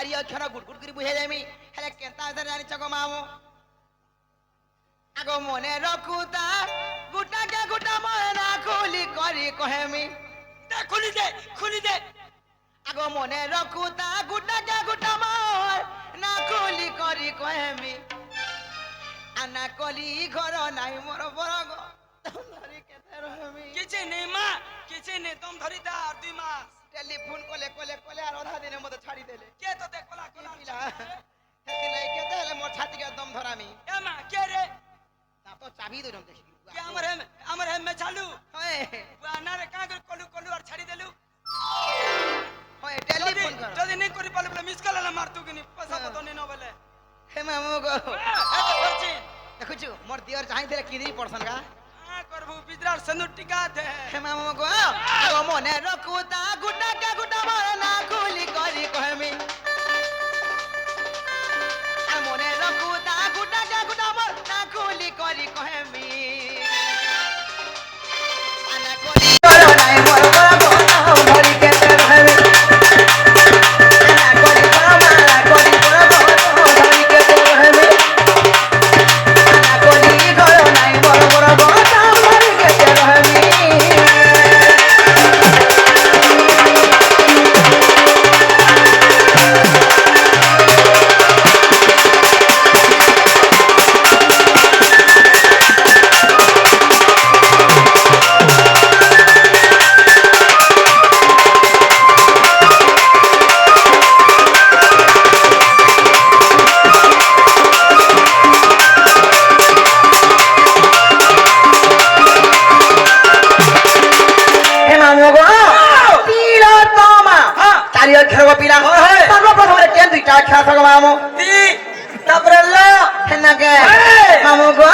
চারি অক্ষর গুট গুট করে বুঝে যাবি হেলে কেতা জানি চক মামু আগ মনে রখুতা গুটাকে গুটা মনা খুলি করি কহেমি খুলি দে আগ মনে রখুতা গুটাকে গুটা মর না খুলি করি কহেমি আনা কলি ঘর নাই মোর বড় গো ধরি কেতে রহমি কিছু নেই দম ধরি দা আর 2 মাস টেলিফোন কলে কলে কলে আর আধা দিনের মধ্যে ছাড়ি দেলে কে তো দেখ কোলা কোলা পিলা হেতি লাই কেতে হলে মোর ছাতিকে দম ধরামি এ মা কে রে না তো চাবি দইরম দেখি কে আমার হেম মে চালু হয় না রে কা করে কলু আর ছাড়ি দেলু হয় টেলিফোন কর যদি নেই করি পালে মিস কল না মার তু কিনি পয়সা কত নি ন বলে হে মামু গো এ তো করছি দেখুছু মোর দিওর চাই দিলে কি দি পড়ছন গা করবু বিদ্রার সনু টিকা দে হে মামু গো ও মনে রকুতা গুটাকে গুটা মর না খুলি করি কহেমি আর মনে রকুতা গুটাকে গুটা মর না খুলি করি কহেমি আনা কলি করো নাই মোর বড় গো ধরি কেতে রহেমি আনা কলি করো মারা কলি করো গো ধরি কেতে রহেমি আনা কলি করো নাই মোর বড় গো ধরি কেতে রহেমি তারপরে ল হেনাকে মামু গো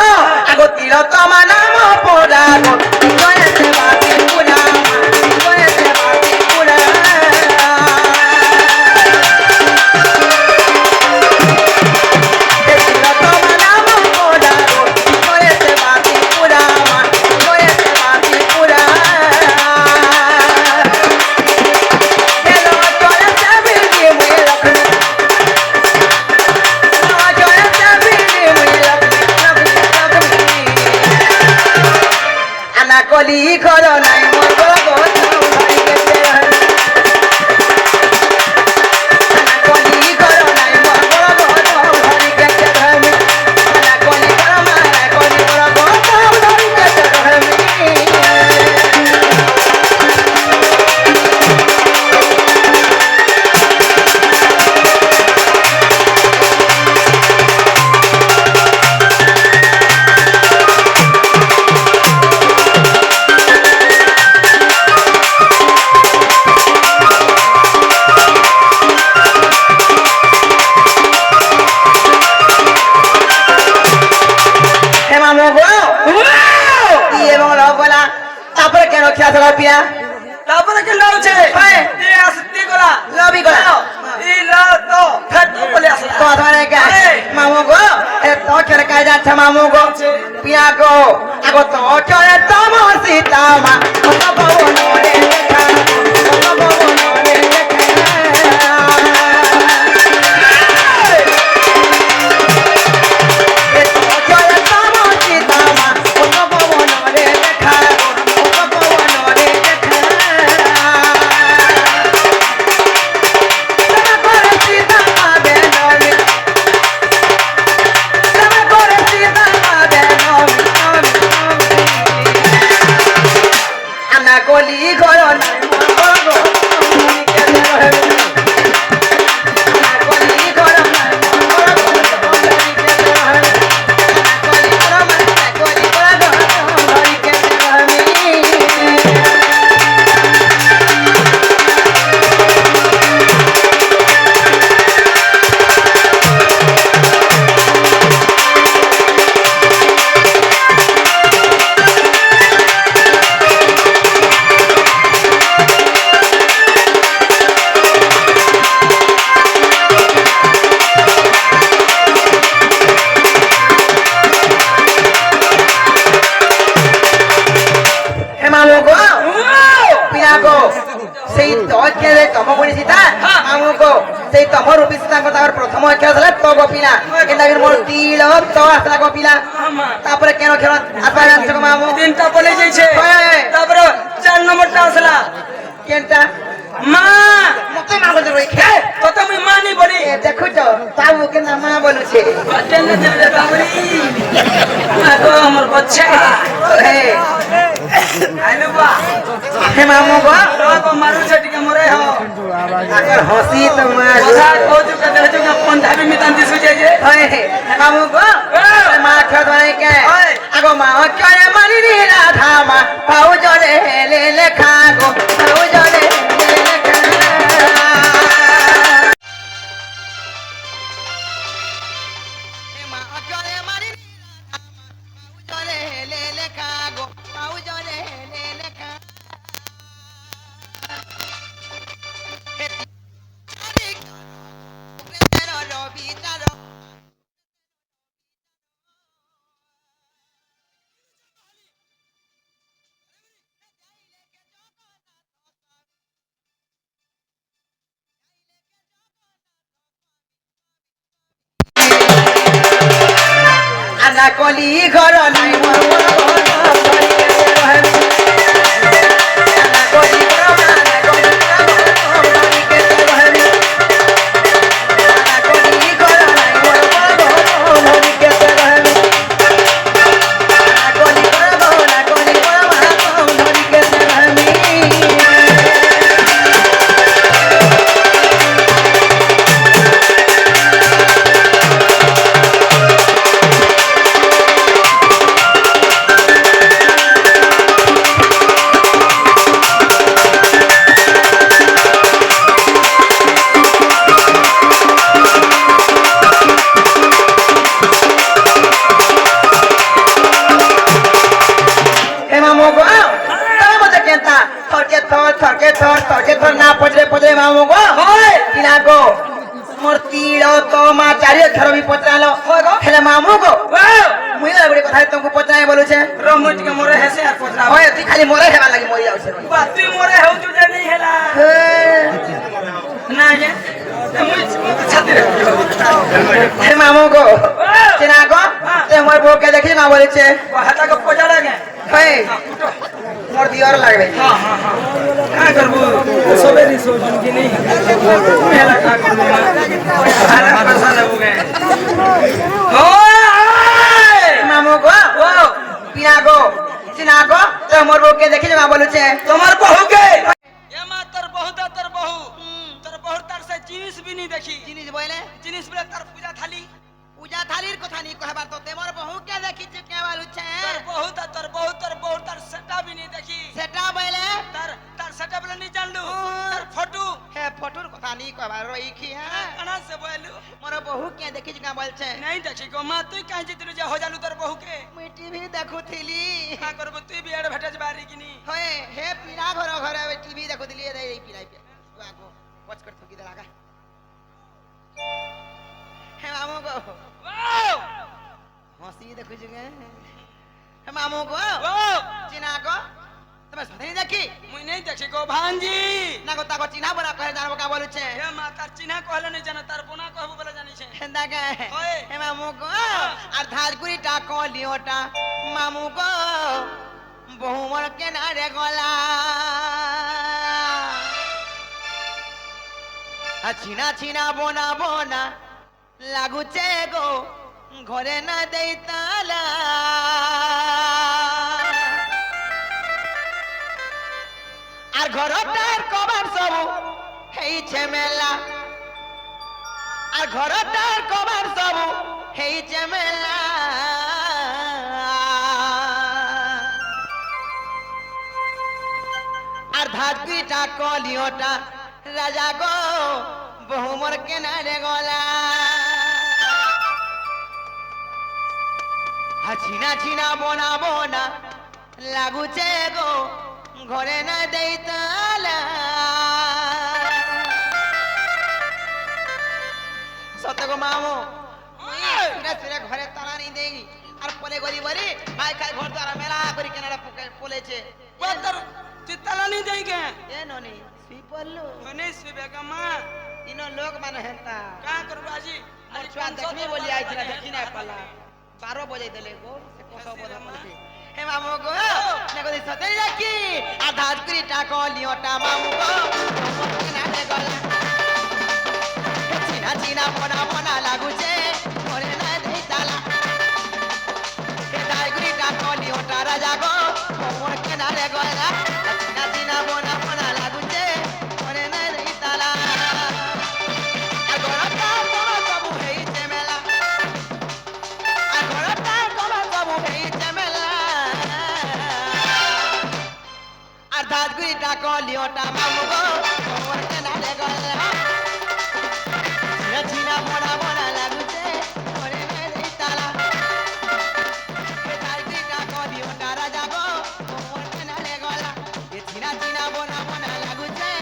আগো তিল তোমা নাম পোড়া গো গয়েতে বাতি পুরা গয়েতে বাতি পুরা তিল তোমা নাম পোড়া গো গয়েতে বাতি পুরা গয়েতে বাতি পুরা হেলো তোরা সবে দিয়ে মুয়ে রাখো কলি ঘর নাই মোর গো ধরি কেতে রহেমি কলি ঘর নাই মোর গো ধরি কেতে রহেমি কলি ঘর মারা কলি ঘর গো ধরি কেতে রহেমি তারপরে কেন খেয়া থাকা পিয়া তারপরে কি লাউছে এ আসতি গলা লবি গলা ই ল তো ফেট বলে আসলা তো ধরে গে মামু গো এ তো কেন কাই যাচ্ছে মামু গো পিয়া গো আগো তো চলে তোমার সীতা মা কত ভবন রে দেখা কত ভবন রে দেখা এ তো চলে তোমার সীতা মা কত ভবন রে দেখা কত ভবন রে দেখা কলি ঘর সেই তমর অফিস তার প্রথম অক্ষর ছিল ত গপিলা কিন্তু মোর তিল তো আসলা গপিলা তারপরে কেন কেন আসবা জানছো গো মামু তিনটা বলে যাইছে তারপরে 4 নম্বরটা আসলা কেনটা মা মতে মা বলতে রই খে তো তুমি মানি বলি দেখো তো বাবু কেন মা বলছে কেন দিলে বাবুরি আগো আমার বাচ্চা হে আইলো বা হে মামু গো আগো মারু ছটিকে মরে হ আগর হসি তোমার কথা কোজু কে দেখো না পন্ধাবি মিতান দিছু যাই যে হয় মামু গো মা খেত নাই কে আগো মা কেন মানি রে রাধা মা পাউ জলে লে লেখা গো পাউ জলে লে লেখা হে মা কেন মানি রে রাধা মা পাউ জলে লে লেখা গো পাউ জলে লে লেখা হে তেরো রবি চারো আনা কলি ঘর নাই মোর মোর ঘর ধরি কেতে রহেমি আনা কলি ঘর আনা কলি ঘর ধরি কেতে রহেমি আনা কলি ঘর নাই মোর মোর ঘর ধরি কেতে রহেমি আনা কলি ঘর ধরি কেতে রহেমি थर ना पचरे पचरे मामू को होय किना को मोर तीलो तो मा चारि अक्षर भी पचरालो होय गो हेले मामू को मुई ना बड़ी कथा तुमको पचराए बोलु छे रमुट के मोरे हेसे आ पचरा होय ती खाली मोरे हेबा लागि मोरी आउ छे बा तू मोरे हउ तू जे नहीं हेला ना जे मुई छाती रे हे मामू को किना को ते मोर बो के देखि ना बोले छे हाथा को पचरा गे होय मोर दियर लागबे हां हां हां का करबो सबेरी सोचन की नहीं मेला का करबो हारा पैसा लगोगे ओए मामू को ओ पिना को चिना को ते मोर बो के देखि ना बोलु छे তোমার বহু কে এ মা তোর বহু তার সে জিনিস বি নি দেখি জিনিস বইলে জিনিস বলে তার পূজা থালি पूजा थालीर कथा नहीं कहबार तो ते मोर बहु के देखि छे के बोलु छे তোর বহু তার সেটা বি নি দেখি सेटा बइले তার সেটা বলে নি জানলু তার ফটো हे फोटोर कथा नहीं कहबार रही की है कना से बोलू मोर बहु के देखि छे के बोल छे नहीं देखी गो मां तू काहे जितनु जे हो जालू तोर बहु के मुई टीवी देखुथिली का करबो तू भी एडवर्टाइज बारी किनी होए हे पीरा घर टीवी देखुथिली रे पीरा पे तू आगो वॉच कर थकी लगा हे मामू को वाओ हंसी देखु जगे हे मामू को वाओ चिना को तमे सधे देखी मुई नहीं देखी गो भांजी ना को ताको चिना बना कहे जानबो का बोलु छे हे मां तार चिन्हा कहले नहीं जाना तार बोना कहबो बोले जानी छे हेंदा के ओए हे मामू को আর ধাজগুড়ি টাকো লিওটা মামু গো বহু মর কেনারে গলা চিনা চিনা বোনা বোনা লাগুছে গো ঘরে না দেই তালা আর ঘরটার কবার সব হেইছে মেলা আর ঘরটার কবার সব হেইছে মেলা আর ধাজগুড়িটা কলিওটা রাজা গো বহু মোর কেনারে গলা চিনা চিনা বোনা বোনা লাগুছে গো ঘরে না দেই তালা সত্য গো মামু সিরা সিরা ঘরে তালা নেই দেই আর পরে গরি বরি ভাই খাই ঘর দ্বারা মেলা করি কেনারে পলেছে তোর তুই তালা नहीं देई के এ ননি সুই পড়লো नहीं सुबह का मां इनो लोग माने हेता का करबो आजी मोर छुआ देखबे बोली आई थिना देखि ना पाला 12 बजे देले गो से कोसो बोला पलते हे मामू गो ने को सते जाकी आधा कुरी टाको लियोटा मामू गो ना दे गला चिना चिना मोना मोना लागू छे मोरे ना दे ताला हे दाई कुरी टाको लियोटा राजा गो मोर के ना दे गला चिना चिना मोना मोना लागू छे मोरे ना दे ताला लियोटा मामू गो मोर के ना दे गला रचिना मोना मोना लागू छे मोरे ने दे ताला हे तारकी का लियोटा राजा गो मोर के ना दे गला ये चिना चिना मोना मोना लागू छे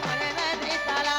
मोरे ने दे ताला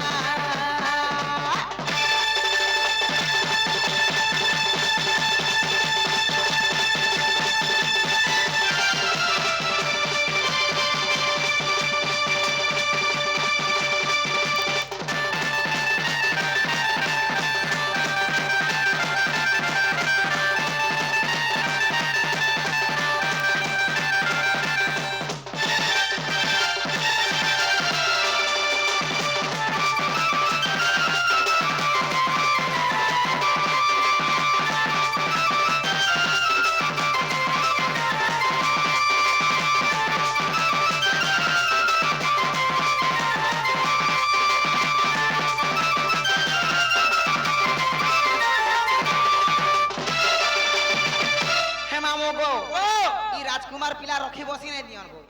राजकुमार पिला रखी बसी नहीं दियन गो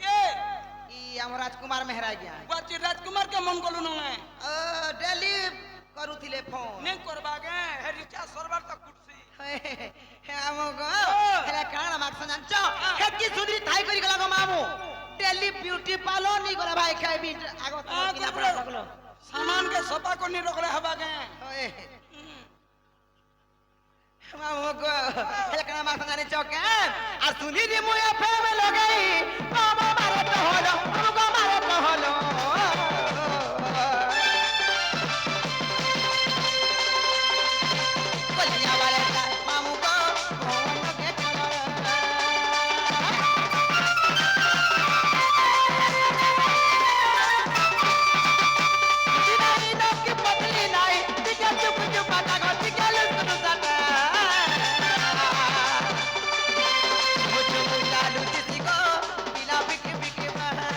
ई हम राजकुमार मेहरा गया बाची राजकुमार के मन कोलु न डेली करूथिले फोन नहीं करबा गे हे रिचार्ज सर्वर तक कुटसी हे हम गो हेला काण माक सजान छ हे की सुधरी थाई करी गला गो मामू डेली ब्यूटी पार्लर नहीं गला भाई खाई भी आगो किना पड़ा सकलो सामान के सपा को नहीं रोकले हबा गे मामू गो हेला काण माक सजान छ के आ सुनी दी मुया फेमे लगई मामा मारे तो होलो हमको मारे तो होलो कोलिया वाले मामू को फोन के चलो जिनाई दो की पतली नाई टिके चुप चुप आता गो टिके लुसु साटा मुझे मुला लुची को बिना बिकी बिकी बहा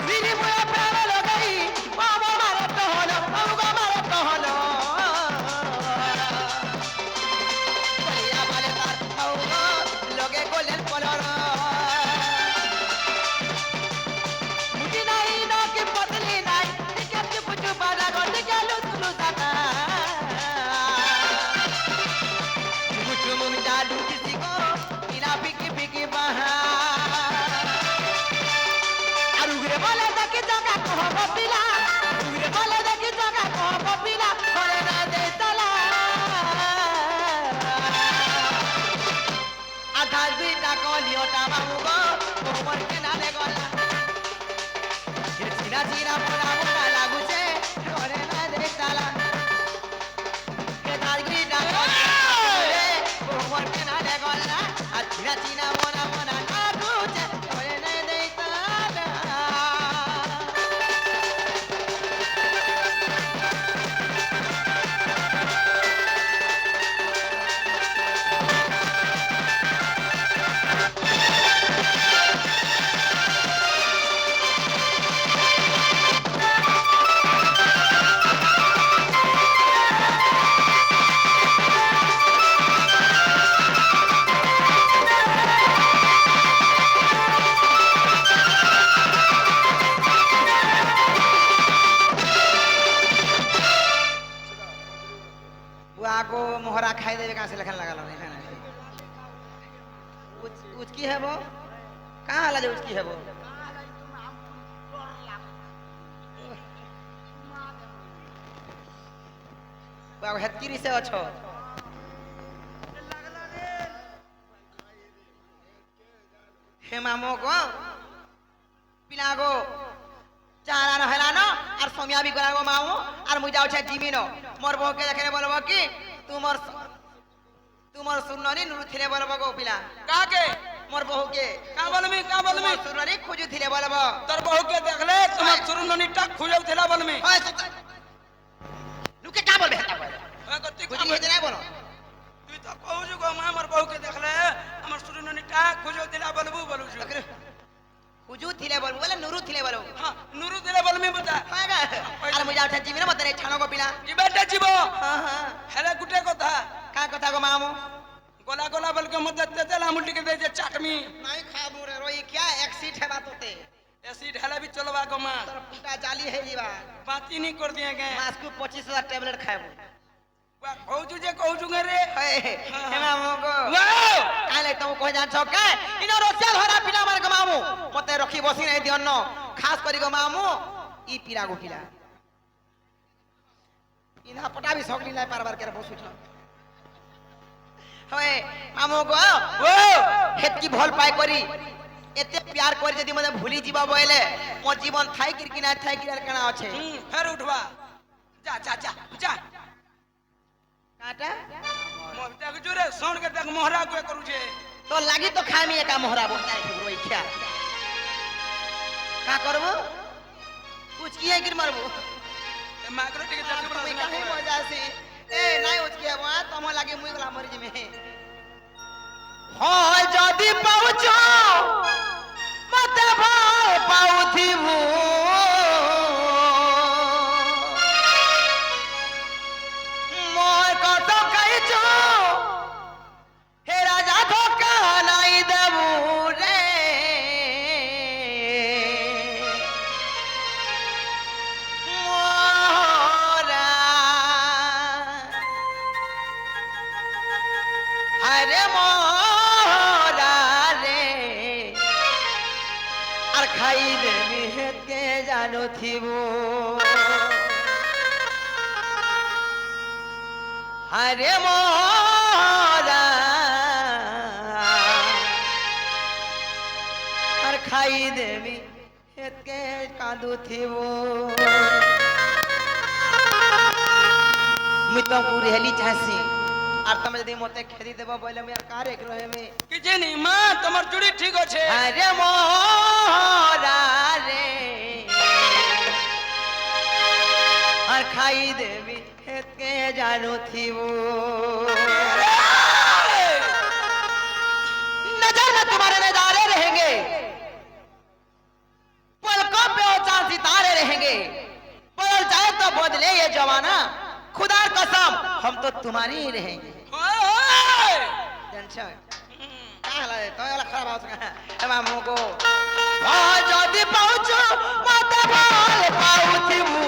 मेरी मुया प्यार लगई मामा मारे तो होलो हमको मारे तो होलो कोलिया वाले तार आओ लोगे कोलेन पलर मुझे नहीं ना के पतली नहीं टिके चुप चुप आदा गो टिके लुसु साटा मुझे मुंडा लुची को बिना बिकी बिकी बहा उगरे बोले देखी जगा को बपिला उगरे बोले देखी जगा को बपिला होले ना दे तला आधा दुईटा को लियोटा मामू गो मोर के ना दे गला ये चिरा चिरा मोरा मोरा लागू छे होले ना दे तला के दालगीटा को मोर के ना दे गला आ चिरा चिरा मोरा मोरा लागू छे होले ना दे तला को मोहरा खाई देवे कहां से लखन लगा लो उचकी है वो कहां वाला जो उचकी है वो बाबू हत्तीरी से अच्छो हे मामो को पिला गो चारा न हेलानो और सोमिया भी गलागो मामो और मुई जाउ छे जिमिनो मोर बहू के देखने बोलबो कि तुमर सुननी नुरु थिले बोलबो गो पिला का के मोर बहू के का बोलमी सुननी खोजु थिले बोलबो तोर बहू के देखले तुम्हार सुरननी टक खुजौ थिला बोलमी होय लुके का बोलबे हेता बोल ओए गति खोजु हेते नै बोलो তুই তো কহুছু গো মা আমার বউকে দেখলে আমার সুরননি টাক খুঁজো দিলা বলবু বলুছু खोजु थिले बोलबो बोले नुरु थिले बोलबो হ্যাঁ নুরু দিলে বলমি বুতা हागा और मुई जाउ छे जिमिनो मते छानो गो पिला জিবাটা জীব हां हां হেলে গুটে কথা का कथा गो मामो গলা গলা বলকে মধ্যে তেলা মুলটি কে দে চাটমি নাই खाबो रे रोई क्या एक्सीट है बातोते এসিড হেলে भी চলবা গো মা तोर पुटा जाली है लीवा बाती नहीं कर दिए गे मास को 25000 टैबलेट खाबो कहूचु जे कहूचु गे रे हे मामो को वाओ काले तुम कह जान छ का इनो रोसिया धरा पिला मार को मामू मते रखी बसी नै दियन खास करी को मामू ई पिला गो पिला इना पटा भी सकली नै पार बार के बसु छ होय मामू को ओ हेतकी भल पाई करी एते प्यार करी जदी मने भूली जीवा बोले मोर जीवन थाई कि ना थाई कि केना अछि फिर उठवा जा जा जा जा काटा मोर देख जुरे सोन के देख मोहरा को करू छे तो लागी तो खामी एका मोहरा बोलता है रोई क्या का करबो कुछ किए गिर मारबो माकरो टिके जल्दी तुम्हें काहे मजा से ए नाही होत के बा तम लागे मुई गला मरी जिमे हो जदी पहुंचो मते भाई पाउथी मु मोर कत कहिचो हे राजा धोखा नाही देबू रे मोरा अरे मोरा रे और खाई दे मेहत के जानो थीबो अरे मोरा और खाई देवी हेतके कांदू थीबो मुई तो पूरी हेली चाहसी और तुम यदि मते खेदी देबो बोले मैं कार एक रहे में किजे नहीं मां तमर जुड़ी ठीक होछे अरे मोरा रे और खाई देवी हेतके जानो थीबो नजर में तुम्हारे नजारे रहेंगे पलकों पे चांद सितारे रहेंगे बदल जाए तो बदले ये जमाना खुदा कसम हम तो तुम्हारी ही रहेंगे ओए ओए टेंशन काला तो वाला खराब हो सका है मामू को आ जदी पहुंचो मत बाल पाउथी मु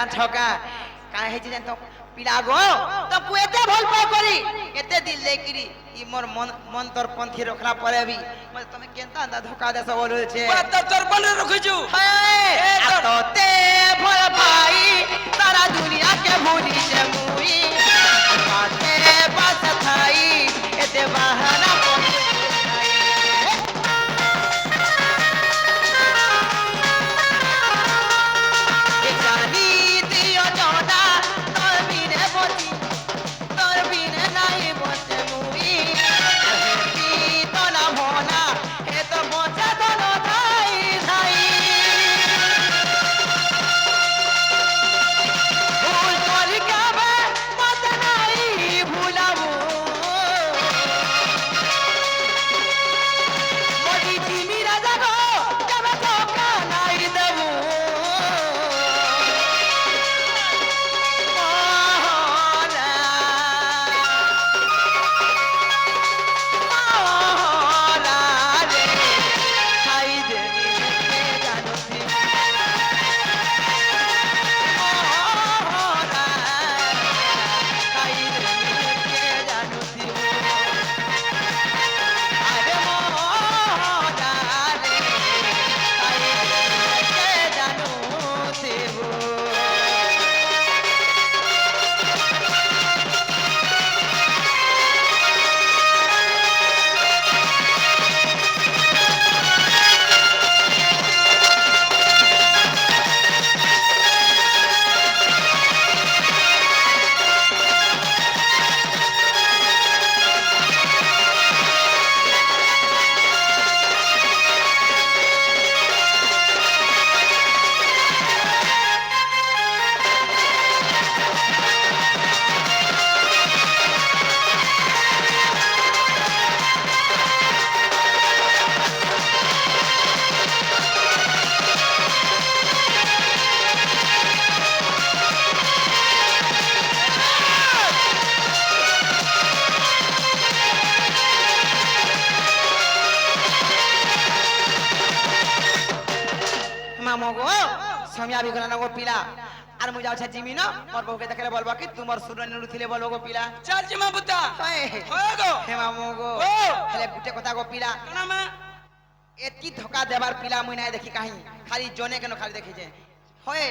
ପିଲା ଠକା କାଁ ହେଇଛି ଜାଣି ତ ପିଲା ଗো ତ କୁ ଏତେ ଭଲ ପାଇ କରି ଏତେ ଦିଲ ଦେଇକିରି ଇ মোর মন তোর পন্থী রখলা পরে বি মানে তুমি কেনতা আন্দা ধোকা দেছ বলছে বাত তোর বলে রখিছু তোতে ভয় পাই সারা দুনিয়াকে ভুলিছে মুই পাতে পাস থাই এতে বাহানা পড়ে জানি দিও জনা তোর বিনে বতি তোর বিনে নাই বসে মুই তো না ভোনা হে তো বসে দল ধাই ধাই ভুল করি কাবে মত নাই ভুলাবো মজি চিনি রাজা গো কেবে ধোকা নাই দেবো মামগো সময়া বিগলা না গো পিলা আর মুই যাওছে জিমি না মোর বউকে দেখলে বলবা কি তোমার সুরনি উঠিলে বলবো গো পিলা চাল জিমা বুতা হয় হয় গো হে মামগো ও হেলে গুটে কথা গো পিলা কানা মা এতকি ধোকা দেবার পিলা মুই নাই দেখি কাহি খালি জনে কেন খালি দেখিছে হয়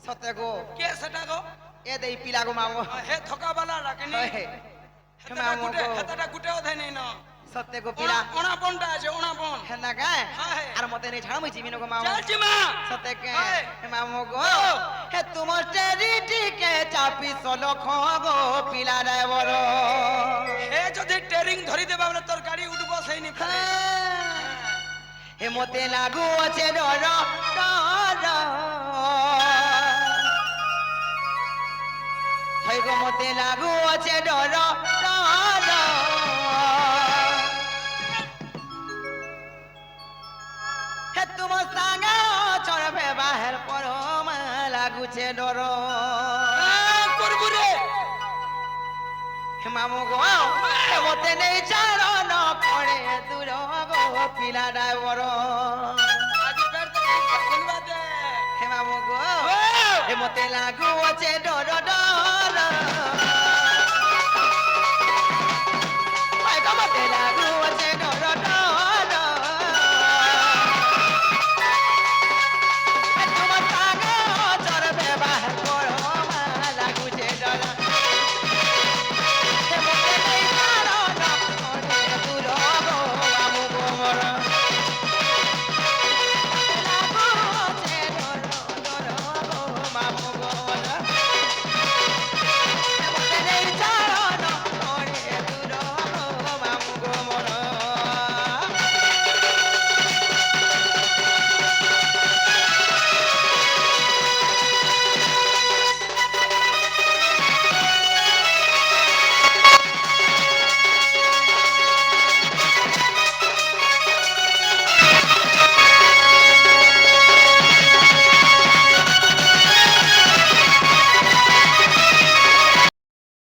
সতে গো কে সেটা গো এ দেই পিলা গো মামগো হে থকা বালা রাখেনি হয় হে মামগো হেতাটা গুটে ওধে নেই না সতে গো পিলা ওনা বনটা আছে ওনা বন হে না গায় হয়। আর মতে নেই ছাড় মুই জিমি না গো মামগো চাল জিমা সতে কে হয়। হে মামগো হে তোমার টেরিটি কে চাপি সলো খগো পিলা রে বড় হে যদি টেরিং ধরি দেবা বলে তোর গাড়ি উঠবো সেই নি হে মতে লাগু আছে ডর ডর হয় গো মতে লাগু আছে ডর ডর হে তোমার সাঙ্গে চড়বে বাহের পর লাগুছে ডর করবু রে হে মামু গো হে মতে নেই চারণ পড়ে দূর গো পিলা ড্রাইভর আজ পেট তো শুনবা দে হে মামু গো ও হে মতে লাগু আছে ডর ডর হয় গো মতে লাগু